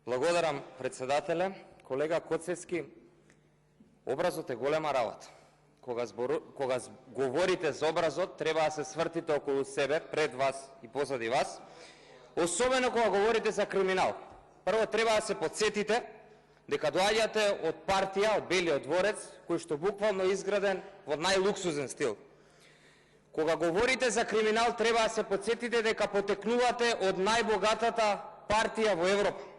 Благодарам, председателе. Колега Коцевски, образот е голема работа. Кога говорите за образот, треба да се свртите околу себе, пред вас и позади вас, особено кога говорите за криминал. Прво треба да се подсетите дека доаѓате од партија, од Белиот дворец, кој што буквално е изграден во најлуксузен стил. Кога говорите за криминал, треба да се подсетите дека потекнувате од најбогатата партија во Европа.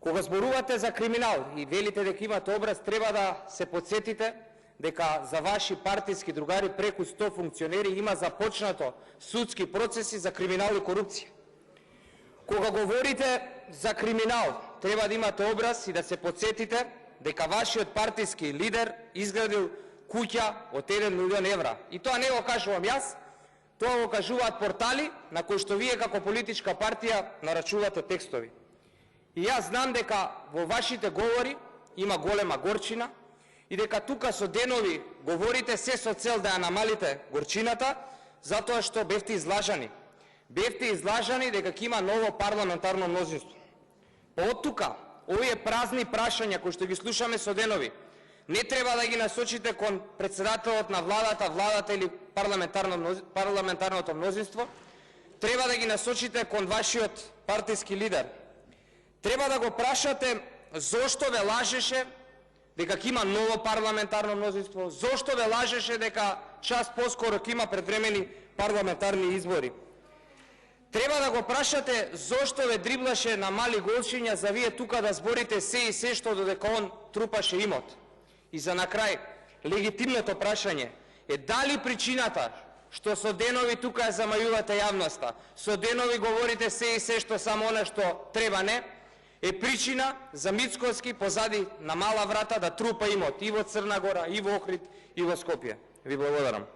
Кога зборувате за криминал и велите дека имате образ, треба да се подсетите дека за ваши партиски другари преку 100 функционери има започнато судски процеси за криминал и корупција. Кога говорите за криминал, треба да имате образ и да се подсетите дека вашиот партиски лидер изградил куќа од 1 милион евра. И тоа не го кажувам јас, тоа го кажуваат портали на кои што вие како политичка партија нарачувате текстови. И јас знам дека во вашите говори има голема горчина и дека тука со денови говорите се со цел да ја намалите горчината, затоа што бевте излажани. Бевте излажани дека ќе има ново парламентарно мнозинство. Од тука, овие празни прашања кои што ги слушаме со денови, не треба да ги насочите кон председателот на владата или парламентарното мнозинство, треба да ги насочите кон вашиот партиски лидер. Треба да го прашате зошто ве лажеше дека ќе има ново парламентарно мнозинство, зошто ве лажеше дека час поскоро ќе има предвремени парламентарни избори. Треба да го прашате зошто ве дриблаше на мали голшиња за вие тука да зборите се и се што додека он трупаше имот. И за на крај, легитимното прашање е дали причината што со денови тука ја замајувате јавноста, со денови говорите се и се што само она што треба не, е причина за Мицкоски позади на мала врата да трупа имот и во Црна Гора, и во Охрид, и во Скопје. Ви благодарам.